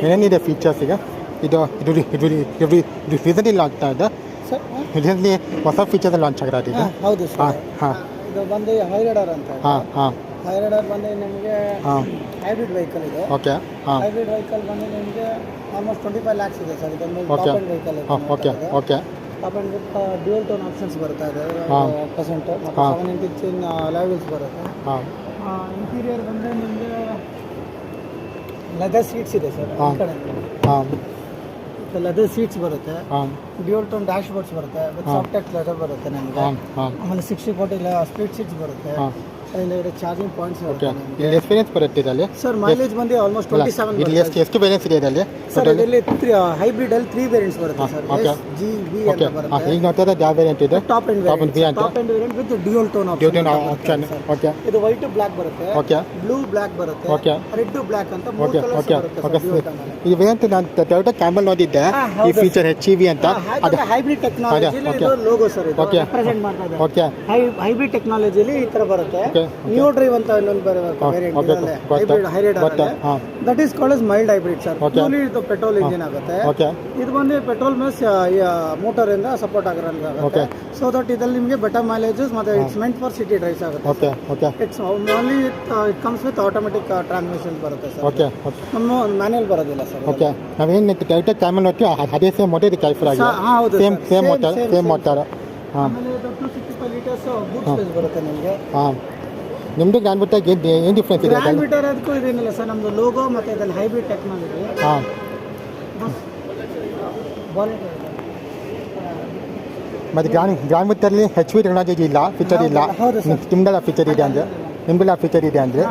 ಏನೇನಿದೆ ಫೀಚರ್ಸ್ ಈಗ ಇದು ಇದು ಇದು ಇದು ಇದು ರೀಸೆಂಟ್ಲಿ ಲಾಂಚ್ ಆಗ್ತಾ ಸರ್ ರೀಸೆಂಟ್ಲಿ ಹೊಸ ಫೀಚರ್ಸ್ ಲಾಂಚ್ ಆಗಿರೋದು ಈಗ ಹೌದು ಹಾಂ ಸರ್ ಹಾಂ ಇದು ಬಂದು ಹೈರೈಡರ್ ಅಂತ ಹಾಂ ಹಾಂ ಹೈರೈಡರ್ ಬಂದು ನಿಮಗೆ ಹಾಂ ಹೈಬ್ರಿಡ್ ವೆಹಿಕಲ್ ಇದೆ. ಓಕೆ ಹಾಂ ಹೈಬ್ರಿಡ್ ವೆಹಿಕಲ್ ಬಂದು ನಿಮಗೆ ಆಲ್ಮೋಸ್ಟ್ 25 lakhs ಇದೆ ಸರ್. ಇದೊಂದು okay top end vehicle okay okay top end with dual tone options ಬರ್ತಾ ಇದೆ ಹಾಂ. ಪ್ರೆಸೆಂಟ್ ಮತ್ತು ಹಾಂ. 7 inch ಲೆವೆಲ್ಸ್ ಬರುತ್ತೆ. ಹಾಂ ಇಂಟೀರಿಯರ್ ಬಂದರೆ ನಿಮಗೆ ಲೆದರ್ ಸೀಟ್ಸ್ ಇದೆ ಸರ್. ಈ ಹಾಂ. ಕಡೆ ಹಾಂ ಲೆದರ್ ಸೀಟ್ಸ್ ಬರುತ್ತೆ. ಹಾಂ ಡ್ಯೂಯಲ್ ಟೋನ್ ಡ್ಯಾಶ್ ಬೋರ್ಡ್ಸ್ ಬರುತ್ತೆ ವಿತ್ ಹಾಂ. ಸಾಫ್ಟ್ ಟಚ್ ಲೆದರ್ ಬರುತ್ತೆ ನಿಮಗೆ. ಹಾಂ ಹಾಂ ಆಮೇಲೆ 60/40 ಸ್ಪ್ಲಿಟ್ ಸೀಟ್ಸ್ ಬರುತ್ತೆ. ಹಾಂ ಅದರಿಂದ ಚಾರ್ಜಿಂಗ್ ಪಾಯಿಂಟ್ಸ್ ಓಕೆ ಬರುತ್ತೆ ನಿಮಗೆ. ಇಲ್ಲಿ ಎಕ್ಸ್ಪೀರಿಯನ್ಸ್ ಬರುತ್ತೆ ಇದರಲ್ಲಿ ಸರ್ ಮೈಲೇಜ್ ಬಂದು ಆಲ್ಮೋಸ್ಟ್ 27 ಇಲ್ಲಿ ಬರುತ್ತೆ. ಎಷ್ಟು ವೇರಿಯನ್ಸ್ ಇದೆ ಇದರಲ್ಲಿ ಸರ್ ಇದರಲ್ಲಿ ಹೈಬ್ರಿಡ್ ಅಲ್ಲಿ 3 ವೇರಿಯಂಟ್ಸ್ ಬರುತ್ತೆ sir. Okay. S G V okay ಅಂತ ಹಾಂ ಬರುತ್ತೆ. ಈಗ ನೋಡ್ತಾ ಯಾವ ವೇರಿಯಂಟ್ ಇದೆ top end top end V ಅಂತ top end variant with dual tone duotone option okay ಇದು ವೈಟ್ ಬ್ಲಾಕ್ ಬರುತ್ತೆ. ಓಕೆ ಬ್ಲೂ ಬ್ಲಾಕ್ ಬರುತ್ತೆ. ಓಕೆ. ರೆಡ್ ಬ್ಲಾಕ್ ಅಂತ 3 ಓಕೆ ಕಲರ್ಸ್ ಓಕೆ ಬರುತ್ತೆ ಓಕೆ ಸರ್ ಡ್ಯೂಯಲ್ ಟೋನ್ ಅಲ್ಲಿ. ಈ ವೇರಿಯಂಟ್ ನಾನು ಟೊಯೋಟಾ ಕ್ಯಾಮಲ್ ನೋಡಿದ್ದೆ ಹಾಂ, ಈ ಹೌದು ಫೀಚರ್ HEV ಅಂತ ಅದು ಹೈಬ್ರಿಡ್ ಟೆಕ್ನಾಲಜಿ ಓಕೆ. ಇದು ಲೋಗೋ ಸರ್. ಇದು ಓಕೆ. ರೆಪ್ರೆಸೆಂಟ್ ಮಾಡ್ತಾ ಇದೆ. ಓಕೆ ಹೈಬ್ರಿಡ್ ಟೆಕ್ನಾಲಜಿಲಿ ಈ ತರ ಬರುತ್ತೆ. ಓಕೆ. ನಿಯೋ ಡ್ರೈವ್ ಅಂತ ಇನ್ನೊಂದು ವೇರಿಯಂಟ್ ಓಕೆ. ಇದೆ ಗೊತ್ತಾ? ಹೈಬ್ರಿಡ್ ಹೈರೈಡರ್ ಗೊತ್ತಾ? ಅಲ್ಲಿ. ಹಾಂ. That is called as mild hybrid sir. Okay. Purely ಇದು ಪೆಟ್ರೋಲ್ ಇಂಜಿನ್ ಆಗುತ್ತೆ. ಓಕೆ ಇದು ಬಂದು ಪೆಟ್ರೋಲ್ ಪ್ಲಸ್ ಮೋಟರ್ ಇಂದ ಸಪೋರ್ಟ್ ಆಗಿರೋದು ಓಕೆ. ಆಗುತ್ತೆ. ಸೊ ದಟ್ ಇದರಲ್ಲಿ ನಿಮಗೆ ಬೆಟರ್ ಮೈಲೇಜಸ್ ಮತ್ತೆ it's meant for city drives ಆಗುತ್ತೆ. Okay okay it's only it comes with automatic transmission ಬರುತ್ತೆ ಸರ್. ಓಕೆ ಓಕೆ ನಮ್ಮ ಮ್ಯಾನ್ಯಲ್ ಬರೋದಿಲ್ಲ ಸರ್. ಓಕೆ ನಾವೇನು ಟೊಯೋಟಾ ಕ್ಯಾಮಲ್ ನೋಡ್ತೀವಿ ಅದೇ ಸೇಮ್ ಮೋಟರ್ ಇದು ಕ್ಯಾಲ್ಫರ್ ಆಗಿದೆ ಹಾಂ ಹೌದು same sir. Same motor same motor ಹಾಂ ಆಮೇಲೆ ಇದು 265 ಲೀಟರ್ಸ್ ಬೂಟ್ ಸ್ಪೇಸ್ ಬರುತ್ತೆ ನಿಮಗೆ. ಹಾಂ ನಿಮ್ಮದು ಗ್ರ್ಯಾಂಡ್ ಬಿಟ್ಟಾಗ ಏನು ಡಿಫ್ರೆನ್ಸ್ ಇದೆ ಗ್ರ್ಯಾಂಡ್ ಮೀಟರ್ ಅದಕ್ಕೂ ಇದೇನಿಲ್ಲ ಸರ್. ನಮ್ಮದು ಲೋಗೋ ಮತ್ತೆ ಇದರಲ್ಲಿ ಹೈಬ್ರಿಡ್ ಟೆಕ್ನಾಲಜಿ. ಹಾಂ ಮತ್ತು ಗ್ರ್ಯಾಂಡ್ ಬಿಟ್ಟಲ್ಲಿ HV ಟೆಕ್ನಾಲಜಿ ಇಲ್ಲ ಫೀಚರ್ ಇಲ್ಲ ಹೌದು ಸರ್. ನಿಮ್ದೆಲ್ಲ ಫೀಚರ್ ಇದೆ ಅಂದರೆ ನಿಮ್ದೆಲ್ಲ ಫೀಚರ್ ಇದೆ ಅಂದರೆ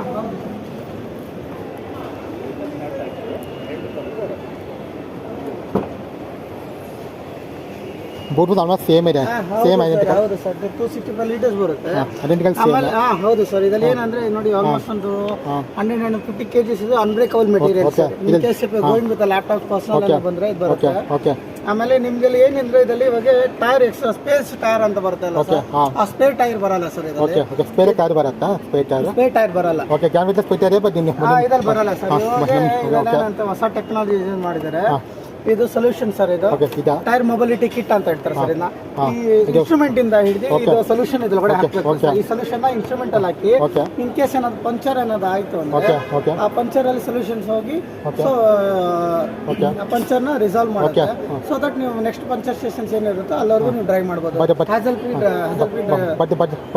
ಬೋರ್ಡ್ ಆಲ್ಮೋಸ್ಟ್ ಸೇಮ್ ಇದೆ ಸೇಮ್ ಐಡೆಂಟಿಕಲ್ ಹೌದು ಸರ್. 265 ಲೀಟರ್ಸ್ ಬರುತ್ತೆ. ಐಡೆಂಟಿಕಲ್ ಸೇಮ್ ಆಮೇಲೆ ಹೌದು ಸರ್. ಇದರಲ್ಲಿ ಏನಂದ್ರೆ ನೋಡಿ ಆಲ್ಮೋಸ್ಟ್ ಒಂದು 150 kgs ಇದು unbreakable material okay. Sir. In case going with laptop personal ಎಲ್ಲ ಬಂದ್ರೆ ಇದು ಓಕೆ ಬರುತ್ತೆ. ಓಕೆ ಆಮೇಲೆ ನಿಮ್ಗೆ ಏನಂದ್ರೆ ಇದರಲ್ಲಿ ಇವಾಗ ಟೈರ್ ಎಕ್ಸ್ಟ್ರಾ ಸ್ಪೇಸ್ ಟೈರ್ ಅಂತ ಬರುತ್ತೆ ಅಲ್ಲ ಓಕೆ ಸರ್. ಹಾಂ ಆ ಸ್ಪೇರ್ ಟೈರ್ ಬರಲ್ಲ ಸರ್ ಇದರಲ್ಲಿ. ಓಕೆ ಓಕೆ ಸ್ಪೇರ್ ಟೈರ್ ಬರುತ್ತಾ ಸ್ಪೇರ್ ಟೈರ್ ಸ್ಪೇರ್ ಟೈರ್ ಬರಲ್ಲ. ಓಕೆ ಗ್ರ್ಯಾಂಡ್ ಬಿಟ್ಟಲ್ಲಿ ಸ್ಪೇರ್ ಟೈರ್ ಬಟ್ ಇದ್ರಲ್ಲಿ ಬರಲ್ಲ ಸರ್. ಓಕೆ ಇವಾಗ ಅಂತ ಹೊಸ ಟೆಕ್ನಾಲಜಿ ಯೂಸ್ ಮಾಡಿದ್ದಾರೆ. ಇದು ಸೊಲ್ಯೂಷನ್ ಸರ್. ಇದು ಓಕೆ ಇದಾ ಟೈರ್ ಮೊಬಿಲಿಟಿ ಕಿಟ್ ಅಂತ ಹೇಳ್ತಾರೆ ಸರ್. ಇದನ್ನ ಹಾಂ. ಈ ಇನ್ಸ್ಟ್ರೂಮೆಂಟ್ ಇಂದ ಹಿಡಿದು ಓಕೆ. ಇದು ಸೊಲ್ಯೂಷನ್ ಇದ್ರೊಳಗಡೆ ಓಕೆ. ಹಾಕ್ಬೇಕು ಓಕೆ. ಸರ್. ಈ ಸೊಲ್ಯೂಷನ್ ನ ಇನ್ಸ್ಟ್ರೂಮೆಂಟ್ ಅಲ್ಲಿ ಹಾಕಿ ಓಕೆ ಇನ್ ಕೇಸ್ ಏನಾದ್ರು ಪಂಚರ್ ಏನಾದ್ರು ಆಯ್ತು ಅಂದ್ರೆ ಓಕೆ ಓಕೆ ಆ ಪಂಚರ್ ಅಲ್ಲಿ ಸೊಲ್ಯೂಷನ್ಸ್ ಹೋಗಿ ಓಕೆ. So okay. ಆ ಪಂಚರ್ ನ ರಿಸಾಲ್ವ್ ಮಾಡುತ್ತೆ. ಓಕೆ. ಸೊ ದಟ್ ನೀವು ನೆಕ್ಸ್ಟ್ ಪಂಚರ್ ಸ್ಟೇಷನ್ಸ್ ಏನಿರುತ್ತೋ ಅಲ್ಲಿವರೆಗೂ ನೀವು ಡ್ರೈವ್ ಮಾಡ್ಬೋದು. ಬಟ್ ಹ್ಯಾಸಲ್ ಫ್ರೀ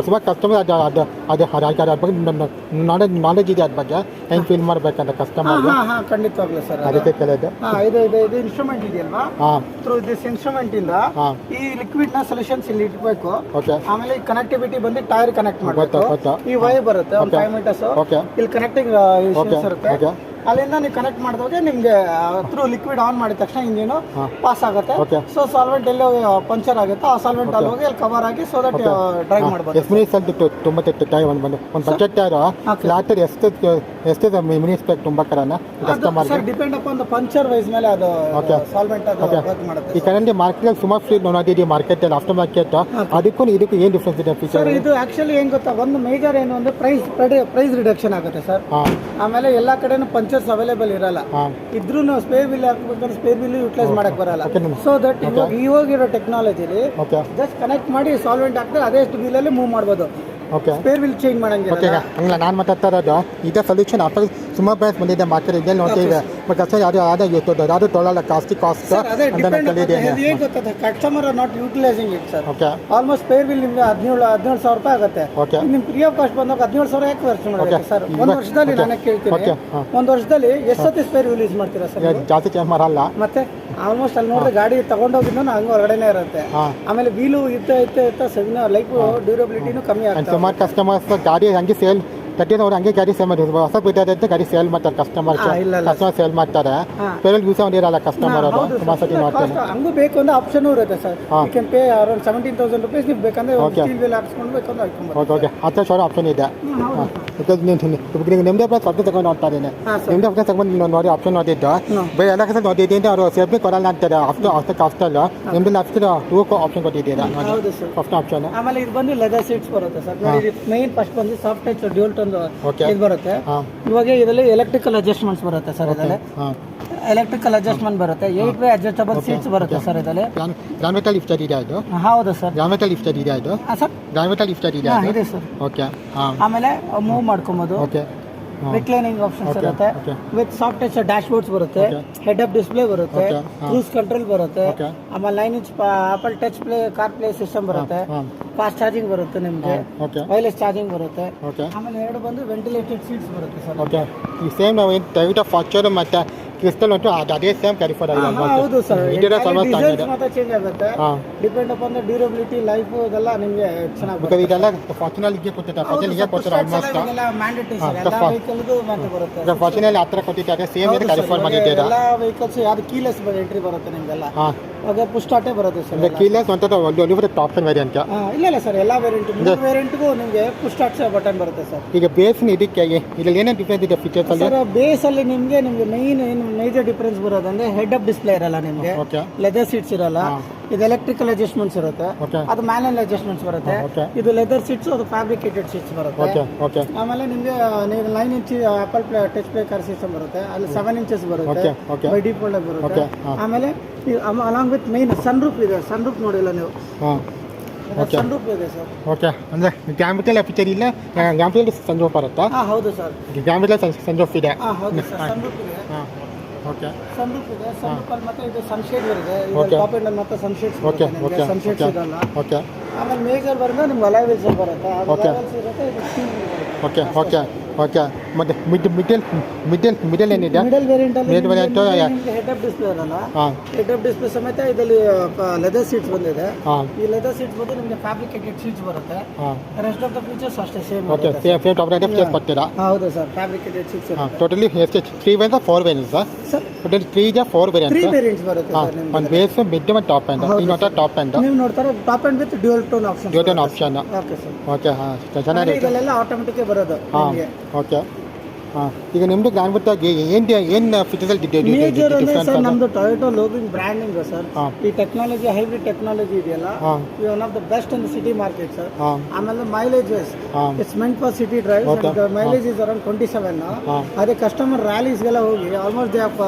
ಸುಮಾರು ಕಸ್ಟಮರ್ ಅದ್ರ ಬಗ್ಗೆ ನಾಲೆಜ್ ಇದೆ ಅದ್ರ ಬಗ್ಗೆ ಹೆಂಗೆ ಫೀಲ್ ಮಾಡ್ಬೇಕಂತ ಕಸ್ಟಮರ್ಗೆ ಹಾ ಖಂಡಿತವಾಗ್ಲೂ ಸರ್. ಅದಕ್ಕೆ ಕೇಳಿದೆ ಇದು ಇನ್ಸ್ಟ್ರೂಮೆಂಟ್ ಇದೆಯಲ್ವಾ. ಹಾಂ ಥ್ರೂ ದಿಸ್ ಇನ್ಸ್ಟ್ರೂಮೆಂಟ್ ಇಂದ ಹಾಂ ಈ ಲಿಕ್ವಿಡ್ ನ ಸೊಲ್ಯೂಷನ್ಸ್ ಇಲ್ಲಿ ಇಟ್ಬೇಕು. ಓಕೆ ಆಮೇಲೆ ಈ ಕನೆಕ್ಟಿವಿಟಿ ಬಂದು ಟೈರ್ ಕನೆಕ್ಟ್ ಮಾಡಬೇಕು. ಗೊತ್ತಾ ಈ ವೈರ್ ಬರುತ್ತೆ ಒಂದು 5 ಮೀಟರ್ಸ್. ಓಕೆ ಇಲ್ಲಿ ಕನೆಕ್ಟಿಂಗ್ ಓಕೆ ಇರುತ್ತೆ. ಓಕೆ ಅಲ್ಲಿಂದ ನೀವು ಕನೆಕ್ಟ್ ಮಾಡಿದಾಗ ನಿಮ್ಗೆ ಥ್ರೂ ಲಿಕ್ವಿಡ್ ಆನ್ ಮಾಡಿದ ತಕ್ಷಣ ಇಂಜಿನು ಹಾಂ. ಪಾಸ್ ಆಗುತ್ತೆ. ಓಕೆ. ಸೊ ಸಾಲ್ವೆಂಟ್ ಎಲ್ಲೋ ಪಂಚರ್ ಆಗುತ್ತೆ ಆ ಸಾಲ್ವೆಂಟ್ ಅಲ್ಲಿ ಹೋಗಿ ಅಲ್ಲಿ ಕವರ್ ಆಗಿ ಸೊ ದಟ್ ಡ್ರೈವ್ ಮಾಡ್ಬೋದು. ಎಷ್ಟು ಮಿನಿಟ್ಸ್ ಅಂತ ತುಂಬ ಟೈರ್ ಒಂದು ಬಜೆಟ್ ಟೈರು ಫ್ಲಾಟರ್ ಎಷ್ಟು ಮಿನಿಟ್ಸ್ ಬೇಕು ತುಂಬ ಕರನ ಕಸ್ಟಮರ್ಗೆ sir depend upon the puncture wise ಮೇಲೆ ಅದು ಓಕೆ. ಸಾಲ್ವೆಂಟ್ ಅದು ಓಕೆ. ವರ್ಕ್ ಮಾಡುತ್ತೆ. ಈ ಕರೆಂಟ್ ಮಾರ್ಕೆಟಲ್ಲಿ ಸುಮಾರು ಫ್ರೀಟ್ ನೋಡಿದ್ದೀವಿ ಮಾರ್ಕೆಟಲ್ಲಿ ಆಫ್ಟರ್ ಮಾರ್ಕೆಟ್ ಅದಕ್ಕೂ ಇದಕ್ಕೂ ಏನು ಡಿಫ್ರೆನ್ಸ್ ಇದೆ ಫೀಚರ್? ಸರ್ ಇದು ಆಕ್ಚುಲಿ ಏನ್ ಗೊತ್ತಾ, ಒಂದು ಮೇಜರ್ ಏನು ಅಂದ್ರೆ ಪ್ರೈಸ್ ರಿಡಕ್ಷನ್ ಆಗುತ್ತೆ ಸರ್. ಹಾಂ ಆಮೇಲೆ ಎಲ್ಲಾ ಕಡೆನೂ ಪಂಚರ್ಸ್ ಅವೈಲೇಬಲ್ ಇರಲ್ಲ. ಹಾಂ ಇದ್ರೂ ಸ್ಪೇರ್ ಬಿಲ್ ಹಾಕ್ಬೇಕಾದ್ರೆ ಸ್ಪೇರ್ ಬಿಲ್ ಯೂಟಿಲೈಸ್ ಮಾಡಕ್ ಬರಲ್ಲ. ಓಕೆ. ಸೊ ದಟ್ ಇವಾಗಿರೋ ಟೆಕ್ನಾಲಜಿಲಿ ಓಕೆ ಜಸ್ಟ್ ಕನೆಕ್ಟ್ ಮಾಡಿ ಸಾಲ್ವೆಂಟ್ ಹಾಕ್ತಾರೆ ಅದೇ ಬಿಲ್ ಅಲ್ಲಿ ಮೂವ್ ಮಾಡ್ಬೋದು. Okay spare bill change okay ಮಾಡಂಗಿಲ್ಲ. ಹಂಗಲ್ಲ ನಾನು ಮಾತಾಡ್ತಾ ಇರೋದು ಇದೇ ಸೊಲ್ಯೂಷನ್ ಆಫರ್ ಸುಮಾರು ಬ್ರ್ಯಾಂಡ್ಸ್ ಬಂದಿದೆ ಮಾರ್ಕೆಟ್ ಇದೆ ನೋಡ್ತೀವಿ ಬಟ್ ಅಷ್ಟೇ ಯಾರು ಯಾರು ತೊಗೊಳ್ಳಲ್ಲ ಕಾಸ್ಟ್ ಸರ್ ಅದೇ ಅಂತ ಡಿಪೆಂಡ್ ಕಲಿಯಿದ್ದೇನೆ. ಏನ್ ಗೊತ್ತಾ, customer are not utilising it sir. Okay almost spare wheel ನಿಮ್ಗೆ 17,000 ರೂಪಾಯಿ ಆಗುತ್ತೆ. ಓಕೆ ನಿಮ್ ಫ್ರೀ ಆಫ್ ಕಾಸ್ಟ್ ಬಂದಾಗ 17,000 ಯಾಕೆ ಖರ್ಚು ಮಾಡಬೇಕು ಓಕೆ. ಸರ್? ಒಂದು ವರ್ಷದಲ್ಲಿ ಓಕೆ. ನಾನು ಕೇಳ್ತೀನಿ, ಓಕೆ. ಹಾಂ. ಒಂದು ವರ್ಷದಲ್ಲಿ ಎಷ್ಟೊತ್ತಿ ಸ್ಪೇರ್ ಬಿಲ್ ಯೂಸ್ ಮಾಡ್ತೀರಾ ಸರ್? ಜಾಸ್ತಿ ಚೇಂಜ್ ಮಾಡಲ್ಲ ಮತ್ತೆ ಆಲ್ಮೋಸ್ಟ್ ಅಲ್ಲಿ ನೋಡಿದ್ರೆ ಗಾಡಿ ತಗೊಂಡೋಗಿದ್ದು ಹಂಗೆ ಹೊರಗಡೆನೇ ಇರುತ್ತೆ. ಹಾಂ ಆಮೇಲೆ ವೀಲು ಇರ್ತಾ ಲೈಫ್ ಡ್ಯೂರಬಿಲಿಟಿನೂ ಕಮ್ಮಿ ಆಗ್ತದೆ. ಸುಮಾರು ಕಸ್ಟಮರ್ಸ್ ಗಾಡಿ ಹಂಗೆ ಸೇಲ್ ಅವ್ರು ಹಂಗೆ ಗಾಡಿ ಸೇಲ್ ಮಾಡ್ತಾರೆ ಹೊಸ ಬಿಟ್ಟಿದೆ ಗಾಡಿ ಸೇಲ್ ಮಾಡ್ತಾರೆ ಕಸ್ಟಮರ್ ಸೇಲ್ ಮಾಡ್ತಾರೆ ಪೇರೆಂಟ್ ಯೂಸ್ ಮಾಡಿರಲ್ಲ ಕಸ್ಟಮರ್ ಅವರು ಸುಮಾರು ಸತಿ ನೋಡ್ತೇನೆ. ಹಂಗೂ ಬೇಕು ಅಂದ್ರೆ ಆಪ್ಷನ್ ಇರುತ್ತೆ sir. You can pay around 17,000 rupees. ನೀವು ಬೇಕಂದ್ರೆ ಓಕೆ. ಸ್ಟೀಲ್ ಬಿಲ್ ಹಾಕ್ಸ್ಕೊಂಡು ಬೇಕಂದ್ರೆ ಹಾಕ್ಕೊಂಡು ಓಕೆ ಓಕೆ ಹತ್ತು ಸಾವಿರ ಆಪ್ಷನ್ ಇದೆ. ಹಾಂ ಬಿಕಾಸ್ ನಿಮ್ಮದೇ ಪ್ಲಸ್ ಅರ್ಧ ತಗೊಂಡು ನೋಡ್ತಾ ಇದ್ದೀನಿ ನಿಮ್ಮದೇ ಪ್ಲಸ್ ತಗೊಂಡು ನೋಡಿ ಆಪ್ಷನ್ ನೋಡಿದ್ದು ಬೇರೆ ಎಲ್ಲ ಕೆಲಸ ನೋಡಿದ್ದೀನಿ ಅವರು ಸೇಫ್ಟಿ ಕೊಡಲ್ಲ ಅಂತಾರೆ ಅಷ್ಟು ಕಾಸ್ಟಲ್ಲ ನಿಮ್ಮದು ಅಷ್ಟು ಆಪ್ಷನ್ ಕೊಟ್ಟಿದ್ದೀರಾ ಹೌದು ಸರ್. First option. ಆಮೇಲೆ ಇದು ಬಂದು ಲೆದರ್ ಸೀಟ್ಸ್ ಬರುತ್ತೆ ಸರ್. ನೋಡಿ ಮೈನ್ ಫಸ್ಟ್ ಬಂದು soft touch dual tone okay ಇದು ಬರುತ್ತೆ. ಹಾಂ ಇವಾಗ ಇದರಲ್ಲಿ ಎಲೆಕ್ಟ್ರಿಕಲ್ ಅಡ್ಜಸ್ಟ್ಮೆಂಟ್ಸ್ ಬರುತ್ತೆ ಸರ್. ಇದರಲ್ಲಿ ಹಾಂ ಎಲೆಕ್ಟ್ರಿಕಲ್ ಅಡ್ಜಸ್ಟ್ಮೆಂಟ್ ಬರುತ್ತೆ 8 ವೇ ಅಡ್ಜಸ್ಟಬಲ್ ಸೀಟ್ಸ್ ಬರುತ್ತೆ ಸರ್ ಇದರಲ್ಲಿ ಗ್ರಾಮೆಟಲ್ ಲಿಫ್ಟರ್ ಇದೆ ಇದು ಹೌದು ಸರ್ ಗ್ರಾಮೆಟಲ್ ಲಿಫ್ಟರ್ ಇದೆ ಇದು ಸರ್ ಗ್ರಾಮೆಟಲ್ ಲಿಫ್ಟರ್ ಇದೆ ಇದೆ ಸರ್ ಓಕೆ ಹಾಂ ಆಮೇಲೆ ಮೂವ್ ಮಾಡ್ಕೊಬೋದು ಓಕೆ ರಿಕ್ಲೈನಿಂಗ್ ಆಪ್ಷನ್ಸ್ ಇರುತ್ತೆ with soft touch dash boards ಬರುತ್ತೆ ಹೆಡ್ ಅಪ್ ಡಿಸ್ಪ್ಲೇ ಬರುತ್ತೆ ಕ್ರೂಸ್ ಕಂಟ್ರೋಲ್ ಬರುತ್ತೆ ಆಮೇಲೆ 9 inch Apple touch play car play system ಬರುತ್ತೆ ಫಾಸ್ಟ್ ಚಾರ್ಜಿಂಗ್ ಬರುತ್ತೆ ನಿಮಗೆ ವೈರ್ಲೆಸ್ ಚಾರ್ಜಿಂಗ್ ಬರುತ್ತೆ ಆಮೇಲೆ ಎರಡು ಬಂದು ವೆಂಟಿಲೇಟೆಡ್ ಸೀಟ್ಸ್ ಬರುತ್ತೆ ಸರ್ ಓಕೆ ಈ ಸೇಮ್ ನಾವು ಏನು ಟೊಯೋಟಾ ಫಾರ್ಚೂನರ್ ಮತ್ತು ಕ್ರಿಸ್ಟಲ್ ಉಂಟು ಅದೇ ಸೇಮ್ ಕ್ಯಾಲಿಫರ್ ಆಗಿದೆ ಹೌದು ಸರ್ ಇಂಟೀರಿಯರ್ ಮಾತ್ರ ಚೇಂಜ್ ಆಗುತ್ತೆ depend upon the durability life ಇದೆಲ್ಲ ನಿಮಗೆ ಚೆನ್ನಾಗಿ ಬಿಕಾಸ್ ಇದೆಲ್ಲ ಫಾರ್ಚುನರ್ಗೆ ಕೊಟ್ಟಿದ್ದಾರೆ ಫಾರ್ಚುನರ್ಗೆ ಕೊಡ್ತಾರೆ ಆಲ್ಮೋಸ್ಟ್ ಮ್ಯಾಂಡೇಟರಿ ಸರ್ ಎಲ್ಲ ವೆಹಿಕಲ್ಗೂ ಮಾತ್ರ ಬರುತ್ತೆ ಫಾರ್ಚುನರ್ ಆ ಥರ ಕೊಟ್ಟಿದ್ದಾರೆ ಸೇಮ್ ಇದೆ ಕ್ಯಾಲಿಫರ್ ಮಾಡಿದ್ದೀರಾ ಎಲ್ಲ ವೆಹಿಕಲ್ಸ್ ಯಾವುದು ಕೀಲೆಸ್ ಎಂಟ್ರಿ ಬರುತ್ತೆ ನಿಮಗೆಲ್ಲ ಅದೇ ಪುಷ್ ಸ್ಟಾರ್ಟೇ ಬರುತ್ತೆ ಸರ್ ಕೀಲೆಸ್ ಅಂತ ಒಂದು ಟಾಪ್ ಆ್ಯಂಡ್ ವೇರಿಯಂಟ್ ಇಲ್ಲ ಸರ್ ಎಲ್ಲ ವೇರಿಯಂಟ್ಗೂ ನಿಮಗೆ ಪುಷ್ ಸ್ಟಾರ್ಟ್ ಬಟನ್ ಬರುತ್ತೆ ಸರ್ ಈಗ ಬೇಸ್ ಇದಕ್ಕೆ ಇದ್ರಲ್ಲಿ ಏನೇನು ಡಿಫ್ರೆನ್ಸ್ ಇದೆ ಫೀಚರ್ಸ್ ಅಲ್ಲಿ ಸರ್ ಬೇಸ್ ಅಲ್ಲಿ ನಿಮಗೆ ಮೈನ್ ಏನು ಮೇಜರ್ ಡಿಫರೆನ್ಸ್ ಬರೋದಂದ್ರೆ ಹೆಡ್ ಅಪ್ ಡಿಸ್ಪ್ಲೇ ಇರಲ್ಲ ನಿಮಗೆ ಲೆದರ್ ಸೀಟ್ಸ್ ಇರಲ್ಲ ಇದು ಎಲೆಕ್ಟ್ರಿಕಲ್ ಅಡ್ಜಸ್ಟ್ಮೆಂಟ್ಸ್ ಇರುತ್ತೆ ಅದು ಮ್ಯಾನುವಲ್ ಅಡ್ಜಸ್ಟ್ಮೆಂಟ್ಸ್ ಬರುತ್ತೆ ಇದು ಲೆದರ್ ಸೀಟ್ಸ್ ಅದು ಫ್ಯಾಬ್ರಿಕೇಟೆಡ್ ಸೀಟ್ಸ್ ಬರುತ್ತೆ ಆಮೇಲೆ ನಿಮಗೆ 9 inch Apple touch play car system ಬರುತ್ತೆ ಅಲ್ಲಿ 7 ಇಂಚಸ್ ಬರುತ್ತೆ ಬೈ ಡಿಫಾಲ್ಟ್ ಬರುತ್ತೆ ಆಮೇಲೆ along with main sunroof ಇದೆ ಸನ್ ರೂಫ್ ನೋಡಿಲ್ಲ ನೀವು ಸನ್ ರೂಫ್ ಇದೆ ಸರ್ ಓಕೆ ಅಂದ್ರೆ ಗ್ಯಾಮಿಟಲ್ ಫೀಚರ್ ಇಲ್ಲ ಗ್ಯಾಮಿಟಲ್ ಸನ್ ರೂಫ್ ಬರುತ್ತಾ ಹೌದು ಸರ್ ಗ್ಯಾಮಿಟಲ್ ಸನ್ ರೂಫ್ ಇದೆ ಹೌದು ಸರ್ ಸನ್ ರೂಫ್ ಇದೆ ಓಕೆ ಸನ್ ರೂಫ್ ಇದೆ ಸನ್ ರೂಫ್ ಅಲ್ಲಿ ಮತ್ತೆ ಇದು ಸನ್ಶೇಡ್ ಬರುತ್ತೆ ಟಾಪ್ ಎಂಡ್ ಅಲ್ಲಿ ಮತ್ತೆ ಸನ್ಶೇಡ್ಸ್ ಬರುತ್ತೆ ಸನ್ಶೇಡ್ಸ್ ಇದಲ್ಲ ಓಕೆ ಆಮೇಲೆ ಮೇಜರ್ ಬಂದ್ರೆ ನಿಮ್ಗೆ ಅಲಾಯ್ ವೀಲ್ಸ್ ಬರುತ್ತೆ ಅಲಾಯ್ ಇರುತ್ತೆ ಇದು ಸ್ಟೀಲ್ ಓಕೆ ಓಕೆ ಓಕೆ ಮತ್ತೆ ಮಿಡಲ್ ಏನಿದೆ ಮಿಡಲ್ ವೇರಿಯಂಟ್ ಅಲ್ಲಿ ಹೆಡ್ ಅಪ್ ಡಿಸ್ಪ್ಲೇ ಇರಲ್ಲ ಹೆಡ್ ಅಪ್ ಡಿಸ್ಪ್ಲೇ ಸಮೇತ ಇದರಲ್ಲಿ ಲೆದರ್ ಸೀಟ್ಸ್ ಬಂದಿದೆ ಈ ಲೆದರ್ ಸೀಟ್ಸ್ ಬಂದು ನಿಮಗೆ ಫ್ಯಾಬ್ರಿಕೇಟೆಡ್ ಸೀಟ್ಸ್ ಬರುತ್ತೆ ರೆಸ್ಟ್ ಆಫ್ ದ ಫೀಚರ್ಸ್ ಅಷ್ಟೇ same okay same top rate features ಕೊಡ್ತೀರಾ ಹೌದು ಸರ್ ಫ್ಯಾಬ್ರಿಕೇಟೆಡ್ ಸೀಟ್ಸ್ ಟೋಟಲಿ ಎಷ್ಟು 3 ವೇರಿಯಂಟ್ 4 ವೇರಿಯಂಟ್ಸ್ ಸರ್ ಟೋಟಲಿ 3 ಇದೆ 4 ವೇರಿಯಂಟ್ಸ್ 3 ವೇರಿಯಂಟ್ಸ್ ಬರುತ್ತೆ ಸರ್ ನಿಮಗೆ ಒಂದು ಬೇಸ್ ಮಿಡ್ ಮತ್ತು ಟಾಪ್ ಎಂಡ್ ಇನ್ನೊಂದು ಟಾಪ್ ಎಂಡ್ ನೀವು ನೋಡ್ತಾರೆ top end with dual tone option okay sir okay ಚೆನ್ನಾಗಿದೆ ಇದೆಲ್ಲ ಆಟೋಮೆಟಿಕ್ ಬರೋದು ನಿಮಗೆ ಓಕೆ ಈಗ ನಿಮ್ಮದು ಗ್ರಾಂಡ್ಬಿಟ್ಟಾಗಿ ಏನು ಫೀಚರ್ಸ್ ಮೇಜರ್ ಅಂದ್ರೆ ಸರ್ ನಮ್ದು ಟೊಯೋಟಾ ಲೋಗಿಂಗ್ ಬ್ರ್ಯಾಂಡಿಂಗ್ ಸರ್ ಈ ಟೆಕ್ನಾಲಜಿ ಹೈಬ್ರಿಡ್ ಟೆಕ್ನಾಲಜಿ ಇದೆಯಲ್ಲ one of the best in the city market sir ಆಮೇಲೆ mileage it's meant for city drive mileage is around 27 ಅದೇ ಕಸ್ಟಮರ್ ರ್ಯಾಲೀಸ್ಗೆಲ್ಲ ಹೋಗಿ ಆಲ್ಮೋಸ್ಟ್ ದೇ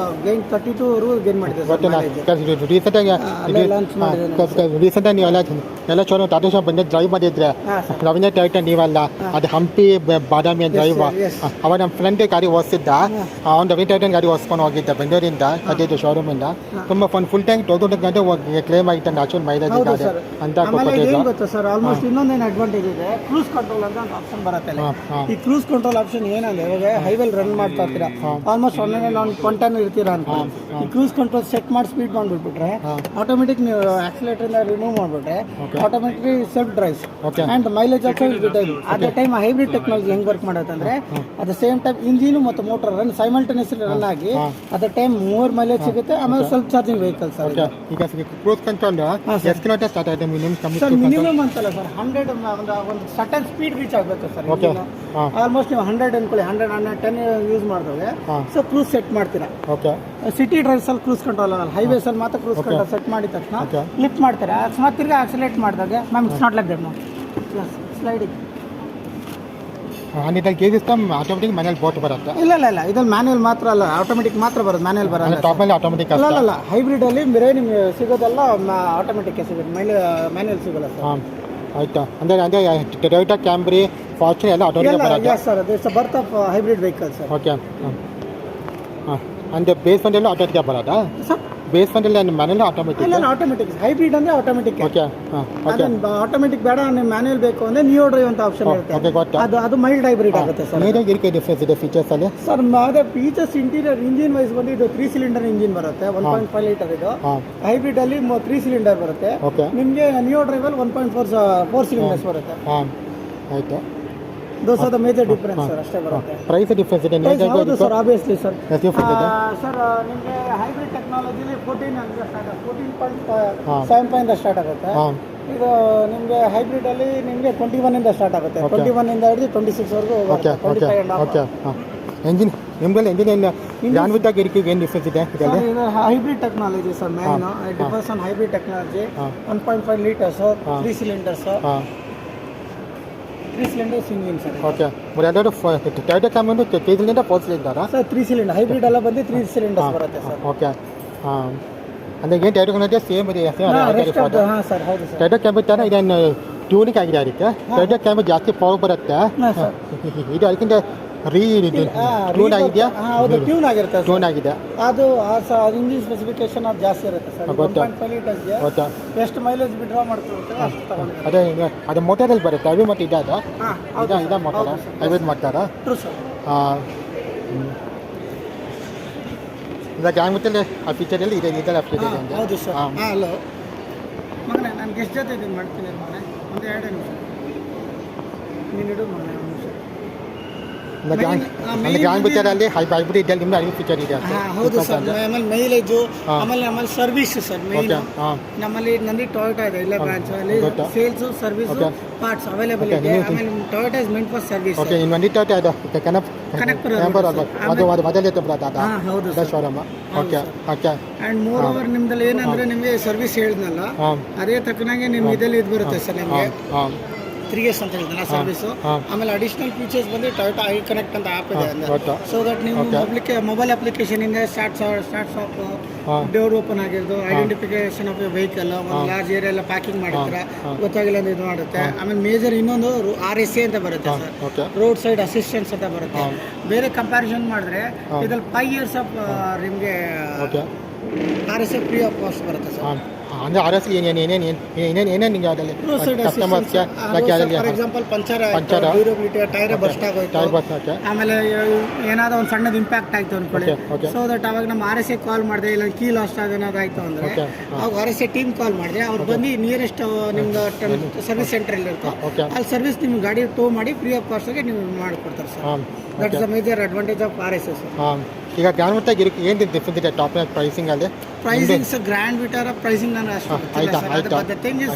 ಗೇನ್ 32 ವರೆಗೂ gain ಮಾಡಿದೆ ರೀಸೆಂಟಾಗಿ ನೀವೆಲ್ಲ ಚಲೋ ಟಾಟಾ ಶಾಪ್ ಬಂದು ಡ್ರೈವ್ ಮಾಡಿದ್ರೆ ರವೀಂದ್ರ ಟೊಯೋಟಾ ನೀವಲ್ಲ ಅದು ಹಂಪಿ ಬಾದಾಮಿ ಡ್ರೈವ್ ಅವ ನಮ್ಮ ಫ್ರೆಂಡ್ ಗಾಡಿ ಓಡಿಸಿದ್ದ ಅವ್ನು ರವಿ ಟೈಟನ್ ಗಾಡಿ ಓಡಿಸ್ಕೊಂಡು ಹೋಗಿದ್ದ ಬೆಂಗಳೂರಿಂದ ಅದೇ ಶೋರೂಮಿಂದ ತುಂಬ ಫುಲ್ ಟ್ಯಾಂಕ್ 2000 ಗಂಟೆ ಕ್ಲೇಮ್ ಆಗಿತ್ತು ನ್ಯಾಚುರಲ್ ಮೈಲೇಜ್ ಗಾಡಿ ಅಂತ ಗೊತ್ತಾ ಸರ್ ಆಲ್ಮೋಸ್ಟ್ ಇನ್ನೊಂದೇನು ಅಡ್ವಾಂಟೇಜ್ ಇದೆ ಕ್ರೂಸ್ ಕಂಟ್ರೋಲ್ ಅಂತ ಒಂದು ಆಪ್ಷನ್ ಬರುತ್ತೆ ಈ ಕ್ರೂಸ್ ಕಂಟ್ರೋಲ್ ಆಪ್ಷನ್ ಏನಂದ್ರೆ ಇವಾಗ ಹೈವೇಲ್ ರನ್ ಮಾಡ್ತಾ ಇರ್ತೀರಾ ಆಲ್ಮೋಸ್ಟ್ 110 ಇರ್ತೀರಾ ಅಂತ ಈ ಕ್ರೂಸ್ ಕಂಟ್ರೋಲ್ ಸೆಟ್ ಮಾಡಿ ಸ್ಪೀಡ್ ಮಾಡ್ಬಿಟ್ಬಿಟ್ರೆ ಆಟೋಮೆಟಿಕ್ ನೀವು ಆಕ್ಸಿಲೇಟರ್ ರಿಮೂವ್ ಮಾಡ್ಬಿಟ್ರೆ automatically self drives and mileage also will be time at the time hybrid technology ಹೆಂಗ್ ವರ್ಕ್ ಮಾಡುತ್ತೆ ಅಂದ್ರೆ at the same time engine ಮತ್ತು ಮೋಟರ್ ರನ್ ಸೈಮಲ್ಟೇನಿಯಸ್ಲಿ ರನ್ ಆಗಿ at the time ಮೂರ್ mileage ಸಿಗುತ್ತೆ ಆಮೇಲೆ ಸೆಲ್ಫ್ ಚಾರ್ಜಿಂಗ್ ವೆಹಿಕಲ್ ಸರ್ ಈಗ cruise control ಎಷ್ಟು ಕಿಲೋಮೀಟರ್ ಸ್ಟಾರ್ಟ್ ಆಗಿದೆ ಸರ್ ಮಿನಿಮಮ್ ಅಂತಲ್ಲ ಸರ್ 100 ಒಂದು ಸಟನ್ ಸ್ಪೀಡ್ ರೀಚ್ ಆಗಬೇಕು ಸರ್ ಆಲ್ಮೋಸ್ಟ್ ನೀವು 100 ಅನ್ಕೊಳ್ಳಿ 110 ಯೂಸ್ ಮಾಡಿದ್ರೆ ಸೊ ಕ್ರೂಸ್ ಸೆಟ್ ಮಾಡ್ತೀರಾ ಸಿಟಿ ಡ್ರೈವ್ಸ್ ಅಲ್ಲಿ ಕ್ರೂಸ್ ಕಂಟ್ರೋಲ್ ಆಗಲ್ಲ ಹೈವೇಸ್ ಅಲ್ಲಿ ಮಾತ್ರ ಕ್ರೂಸ್ ಕಂಟ್ರೋಲ್ ಸೆಟ್ ಮಾಡಿದ ತಕ್ಷಣ ಲಿಫ್ಟ್ ಮಾಡ್ತಾರೆ ಅಕಸ್ಮಾತ್ ತಿರ್ಗಿ ಆಕ್ಸಿಲೇಟ್ ಮಾಡಿದಾಗ ma'am it's not like that ma'am sliding automatic manual boat ಬರುತ್ತೆ ಇಲ್ಲ ಇದ್ರಲ್ಲಿ ಮ್ಯಾನುವಲ್ ಮಾತ್ರ ಅಲ್ಲ ಆಟೋಮೆಟಿಕ್ ಮಾತ್ರ ಬರುತ್ತೆ ಮ್ಯಾನುವಲ್ ಬರಲ್ಲ ಟಾಪ್ ಅಲ್ಲಿ ಆಟೋಮೆಟಿಕ್ ಅಲ್ಲ ಹೈಬ್ರಿಡ್ ಅಲ್ಲಿ ಬೇರೆ ನಿಮ್ಗೆ ಸಿಗೋದಲ್ಲ ಆಟೋಮೆಟಿಕ್ ಸಿಗುತ್ತೆ ಮ್ಯಾನುವಲ್ ಸಿಗಲ್ಲ ಸರ್ ಆಯ್ತಾ ಅಂದ್ರೆ ಟೊಯೋಟಾ ಕ್ಯಾಂಬ್ರಿ ಫಾರ್ಚುನರ್ ಎಲ್ಲ ಆಟೋಮೆಟಿಕ್ ಬರುತ್ತೆ sir it's birth of hybrid vehicle sir okay ಅಂದ್ರೆ ಬೇಸ್ ಫಂಡ್ ಎಲ್ಲ ಆಟೋಮೆಟಿಕ್ ಬರೋದಾ ಸರ್ ಬೇಸ್ ಫಂಡ್ ಎಲ್ಲ ಮ್ಯಾನುವಲ್ ಆಟೋಮೆಟಿಕ್ ಹೈಬ್ರಿಡ್ ಅಂದ್ರೆ ಆಟೋಮೆಟಿಕ್ ಓಕೆ ಆಟೋಮೆಟಿಕ್ ಬೇಡ ನೀವು ಮ್ಯಾನುವಲ್ ಬೇಕು ಅಂದ್ರೆ ನಿಯೋ ಡ್ರೈವ್ ಅಂತ ಆಪ್ಷನ್ ಇರುತ್ತೆ ಅದು ಮೈಲ್ಡ್ ಹೈಬ್ರಿಡ್ ಆಗುತ್ತೆ ಸರ್ ಏನೇನು ಡಿಫ್ರೆನ್ಸ್ ಇದೆ ಫೀಚರ್ಸ್ ಅಲ್ಲಿ ಸರ್ ಅದೇ ಫೀಚರ್ಸ್ ಇಂಟೀರಿಯರ್ ಇಂಜಿನ್ ವೈಸ್ ಬಂದು ಇದು 3 ಸಿಲಿಂಡರ್ ಇಂಜಿನ್ ಬರುತ್ತೆ 1.5 ಲೀಟರ್ ಇದು ಹೈಬ್ರಿಡ್ ಅಲ್ಲಿ 3 ಸಿಲಿಂಡರ್ ಬರುತ್ತೆ ನಿಮಗೆ ನಿಯೋ ಡ್ರೈವ್ ಅಲ್ಲಿ 1.4 ಸಿಲಿಂಡರ್ಸ್ ಬರುತ್ತೆ ಆಯ್ತು those are the major difference sir ಅಷ್ಟೇ ಬರುತ್ತೆ ಪ್ರೈಸ್ ಡಿಫರೆನ್ಸ್ ಇದೆ ಹೌದು ಸರ್ ಆಬ್ವಿಯಸ್ಲಿ ಸರ್ ಸರ್ ನಿಮಗೆ ಹೈಬ್ರಿಡ್ ಟೆಕ್ನಾಲಜಿಲಿ 14.7 ಸ್ಟಾರ್ಟ್ ಆಗುತ್ತೆ ಇದು ನಿಮಗೆ ಹೈಬ್ರಿಡ್ ಅಲ್ಲಿ ನಿಮಗೆ 21 ಇಂದ ಸ್ಟಾರ್ಟ್ ಆಗುತ್ತೆ 21 ಇಂದ ಹಿಡಿದು 26 ವರೆಗೂ ಓಕೆ ಎಂಜಿನ್ ನಿಮ್ಮಲ್ಲಿ ಎಂಜಿನ್ ಏನು ಜಾನ್ವಿತಾಗಿ ಏನು ಡಿಫ್ರೆನ್ಸ್ ಇದೆ ಇದರಲ್ಲಿ ಇದು hybrid technology sir main difference on hybrid technology 1.5 litres 3 cylinders 3 cylinders engine sir. Okay మరి ಎರಡು ಟೊಯೋಟಾ ಕ್ಯಾಮನ್ 3 ಸಿಲಿಂಡರ್ 4 ಸಿಲಿಂಡರಾ ಸರ್ 3 ಸಿಲಿಂಡರ್ ಹೈಬ್ರಿಡ್ ಎಲ್ಲ ಬಂದು 3 ಸಿಲಿಂಡರ್ಸ್ ಬರುತ್ತೆ ಸರ್. ಓಕೆ ಹಾಂ ಅಂದರೆ ಏನು ಟೊಯೋಟಾ ಕ್ಯಾಮನ್ ಸೇಮ್ ಇದೆ ಹಾಂ ಸರ್ ಹೌದು ಸರ್. ಟೊಯೋಟಾ ಕ್ಯಾಮನ್ ಥರ ಇದನ್ನು ಟ್ಯೂನಿಂಗ್ ಆಗಿದೆ ಅದಕ್ಕೆ ಟೊಯೋಟಾ ಕ್ಯಾಮನ್ ಜಾಸ್ತಿ ಪವರ್ ಬರುತ್ತೆ. ಹಾಂ ಸರ್ ಇದು ಅದಕ್ಕಿಂತ ಟ್ಯೂನ್ ಆಗಿದೆಯಾ? ಹೌದು ಟ್ಯೂನ್ ಆಗಿರುತ್ತೆ ಟ್ಯೂನ್ ಆಗಿದೆ. ಅದು ಇಂಜಿನ್ ಸ್ಪೆಸಿಫಿಕೇಶನ್ ಅದು ಜಾಸ್ತಿ ಇರುತ್ತೆ ಸರ್. 1.5 ಲೀಟರ್ಸ್ಗೆ ಗೊತ್ತಾ ಎಷ್ಟು ಮೈಲೇಜ್ ವಿಡ್ರಾ ಮಾಡ್ಕೊಳ್ತೀವಿ ಅಷ್ಟು ತಗೊಂಡಿರುತ್ತೆ. ಅದೇ ಅದು ಮೋಟರಲ್ಲಿ ಬರುತ್ತೆ ಹೈಬ್ರಿಡ್ ಮತ್ತು ಇದಾದ ಹಾಂ ಇದ ಮಾಡ್ತಾರಾ ಹೈಬ್ರಿಡ್ ಮಾಡ್ತಾರಾ? True sir. ಈಗ ಗ್ಯಾಂಗ್ಬಿಟ್ಟಲ್ಲಿ ಆ ಫೀಚರಲ್ಲಿ ಇದೆ ಇದೆಲ್ಲ ಫೀಚರ್ ಇದೆ ಅಂತ. ಹೌದು ಸರ್. ಹಾಂ ಹಲೋ ಮಗನೇ ನಾನು ಗೆಸ್ಟ್ ಜೊತೆ ಇದನ್ನು ಮಾಡ್ತೀನಿ ಮಗನೇ ಒಂದು 2 ನಿಮಿಷ ನೀನು ಇಡು ಮಗನೇ ಒಂದು ನಿಮಿಷ. ಗ್ಯಾಂಗ್ ಬಿಟ್ಟರಲ್ಲಿ ಹೈಬ್ರಿಡ್ ಇದ್ದಲ್ಲಿ ನಿಮ್ದು ಐದು ಫೀಚರ್ ಇದೆ. ಹೌದು ಸರ್. ಆಮೇಲೆ ಮೈಲೇಜು ಆಮೇಲೆ ಸರ್ವಿಸ್ ಸರ್ ಮೇನ್ ನಮ್ಮಲ್ಲಿ ನಂದಿ ಟೊಯೋಟಾ ಇದೆ ಇಲ್ಲ ಬ್ರಾಂಚ್ ಅಲ್ಲಿ ಸೇಲ್ಸ್ ಸರ್ವಿಸ್ ಪಾರ್ಟ್ಸ್ ಅವೈಲೇಬಲ್ ಇದೆ. ಆಮೇಲೆ Toyota is meant for service. Okay in ಬಂದಿ ಟೊಯೋಟಾ ಇದು ಕನೆಕ್ಟ್ ಅದು ಬದಲಿತ್ತು ಬ್ರಾದ ಹೌದು showroom. Okay okay and moreover ನಿಮ್ದಲ್ಲಿ ಏನಂದ್ರೆ ನಿಮಗೆ ಸರ್ವಿಸ್ ಹೇಳಿದ್ನಲ್ಲ ಅದೇ ತಕ್ಕನಾಗೆ ನಿಮ್ಗೆ ಇದರಲ್ಲಿ ಇದು ಬರುತ್ತೆ ಸರ್ ನಿಮಗೆ 3 years ಅಂತ ಹೇಳಿದ್ನಲ್ಲ ಸರ್ವಿಸು. ಆಮೇಲೆ ಅಡಿಷನಲ್ ಫೀಚರ್ಸ್ ಬಂದು ಟೊಯೋಟಾ ಐ ಕನೆಕ್ಟ್ ಅಂತ ಆ್ಯಪ್ ಇದೆ ಅಂದ್ರೆ ಸೊ ದಟ್ ನೀವು ಮೊಬೈಲ್ ಅಪ್ಲಿಕೇಶನ್ ಇಂದ ಸ್ಟಾರ್ಟ್ಸ್ ಆಫ್ ಡೋರ್ ಓಪನ್ ಆಗಿರೋದು ಐಡೆಂಟಿಫಿಕೇಶನ್ ಆಫ್ ವೆಹಿಕಲ್ ಒಂದು ಲಾರ್ಜ್ ಏರಿಯಾ ಎಲ್ಲ ಪ್ಯಾಕಿಂಗ್ ಮಾಡಿರ್ತೀರ ಗೊತ್ತಾಗಿಲ್ಲ ಅಂದ್ರೆ ಇದು ಮಾಡುತ್ತೆ. ಆಮೇಲೆ ಮೇಜರ್ ಇನ್ನೊಂದು RSA ಅಂತ ಬರುತ್ತೆ ಸರ್ ರೋಡ್ ಸೈಡ್ ಅಸಿಸ್ಟೆನ್ಸ್ ಅಂತ ಬರುತ್ತೆ. ಬೇರೆ ಕಂಪ್ಯಾರಿಸನ್ ಮಾಡಿದ್ರೆ ಇದ್ರಲ್ಲಿ 5 years ಆಫ್ ನಿಮಗೆ RSA ಫ್ರೀ ಆಫ್ ಕಾಸ್ಟ್ ಬರುತ್ತೆ ಸರ್. ಅಂದರೆ RS ಏನೇನು ಅದರಲ್ಲಿ ಕಸ್ಟಮರ್ಸ್ಗೆ for example puncture durability tyre burst ಆಗೋಯ್ತು ಆಮೇಲೆ ಏನಾದ್ರು ಒಂದು ಸಣ್ಣದು ಇಂಪ್ಯಾಕ್ಟ್ ಆಯ್ತು ಅನ್ಕೊಳ್ಳಿ ಸೊ ದಟ್ ಅವಾಗ ನಮ್ಮ RSA ಕಾಲ್ ಮಾಡಿದೆ ಇಲ್ಲ ಕೀ ಲಾಸ್ಟ್ ಆಗೋದಾಯ್ತು ಅಂದರೆ ಅವಾಗ RSA ಟೀಮ್ ಕಾಲ್ ಮಾಡಿದೆ ಅವ್ರು ಬಂದು ನಿಯರೆಸ್ಟ್ ನಿಮ್ದು ಸರ್ವಿಸ್ ಸೆಂಟ್ರಲ್ಲಿ ಇರುತ್ತೆ ಅಲ್ಲಿ ಸರ್ವಿಸ್ ನಿಮ್ಮ ಗಾಡಿ ಟೋ ಮಾಡಿ ಫ್ರೀ ಆಫ್ ಕಾಸ್ಟ್ಗೆ ನೀವು ಮಾಡಿಕೊಡ್ತಾರೆ sir. That is the major advantage of RSA sir. ಈಗ ಗ್ರ್ಯಾಂಡ್ ವಿಟಾರ ಏನು ಡಿಫ್ರೆನ್ಸ್ ಇದೆ ಟಾಪ್ ಪ್ರೈಸಿಂಗ್ ಅಲ್ಲಿ? ಪ್ರೈಸಿಂಗ್ ಗ್ರ್ಯಾಂಡ್ ವಿಟಾರ ಪ್ರೈಸಿಂಗ್ ನಾನು ಅಷ್ಟು ಗೊತ್ತಿಲ್ಲ. The thing is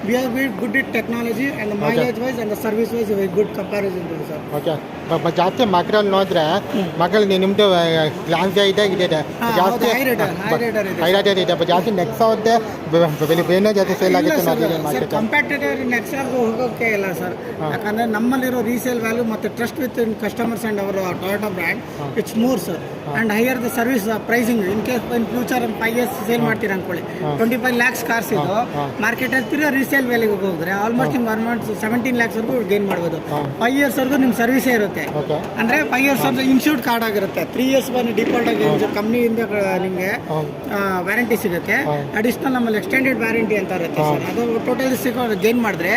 we are very good at technology and the mileage wise and the service wise very good comparison to sir. Okay ಜಾಸ್ತಿ ಮಕ್ಕಳಲ್ಲಿ ನೋಡಿದ್ರೆ ಮಕ್ಕಳು ನಿಮ್ಮದು ಗ್ಲಾನ್ಸಿಯಾ ಇದೆ ಜಾಸ್ತಿ ಹೈರೈಡರ್ ಇದೆ ಜಾಸ್ತಿ ನೆಕ್ಸ್ಟ್ ಅವ್ರದ್ದೇ ಬೇರೆ ಜಾಸ್ತಿ ಸೇಲ್ ಆಗುತ್ತೆ. ಕಂಪ್ಯಾಟಿಟರ್ ನೆಕ್ಸ್ಟ್ ಹೋಗೋಕೆ ಇಲ್ಲ ಸರ್. ಯಾಕಂದರೆ ನಮ್ಮಲ್ಲಿರೋ ರೀಸೇಲ್ ವ್ಯಾಲ್ಯೂ ಮತ್ತು trust with customers and our Toyota brand it's more sir and higher the service pricing in case in future 5 years sale ಮಾಡ್ತೀರಾ ಅಂದ್ಕೊಳ್ಳಿ 25 lakhs ಕಾರ್ಸ್ ಇದು ಮಾರ್ಕೆಟಲ್ಲಿ ತಿರ್ಗಾ ರೀಸೇಲ್ ವ್ಯಾಲ್ಯೂಗೆ ಹೋಗಿದ್ರೆ ಆಲ್ಮೋಸ್ಟ್ ನಿಮ್ಗೆ ಅರೌಂಡ್ 17 lakhsವರೆಗೂ ಗೇನ್ ಮಾಡ್ಬೋದು. 5 yearsವರೆಗೂ ನಿಮ್ಮ ಸರ್ವಿಸೇ ಇರುತ್ತೆ. ಅಂದರೆ 5 years ಅಂದರೆ ಇನ್ಶೂರ್ಡ್ ಕಾರ್ಡ್ ಆಗಿರುತ್ತೆ. 3 years ಬಂದು ಡಿಫಾಲ್ಟ್ ಆಗಿ ಕಂಪ್ನಿಯಿಂದ ನಿಮಗೆ ವ್ಯಾರಂಟಿ ಸಿಗುತ್ತೆ. ಅಡಿಷನಲ್ ನಮ್ಮಲ್ಲಿ ಎಕ್ಸ್ಟೆಂಡೆಡ್ ವ್ಯಾರಂಟಿ ಅಂತ ಇರುತ್ತೆ ಸರ್. ಅದು ಟೋಟಲ್ ಗೇನ್ ಮಾಡಿದ್ರೆ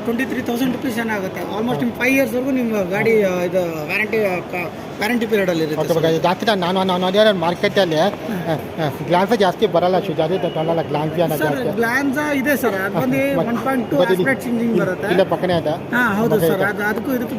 23,000 rupees ಏನಾಗುತ್ತೆ ಆಲ್ಮೋಸ್ಟ್ ನಿಮ್ಮ 5 yearsವರೆಗೂ ನಿಮ್ಮ ಗಾಡಿ ಇದು ವ್ಯಾರಂಟಿ ಪೀರಿಯಡಲ್ಲಿ ಇರುತ್ತೆ. ಜಾಸ್ತಿ ನಾನು ಮಾರ್ಕೆಟಲ್ಲಿ ಗ್ಲಾನ್ಸ ಜಾಸ್ತಿ ಬರಲ್ಲ ಜಾಸ್ತಿ ತಗೊಳ್ಳಲ್ಲ ಗ್ಲಾನ್ಸಾ ಇದೆ ಸರ್. ಅದು ಬಂದು 1.2 ಆಸ್ಪೆಕ್ಟ್ ಇಂಜಿನ್ ಬರುತ್ತೆ. ಇಲ್ಲ ಪಕ್ಕನೇ ಅದ. ಹೌದು ಸರ್. ಅದಕ್ಕೂ ಇದಕ್ಕೂ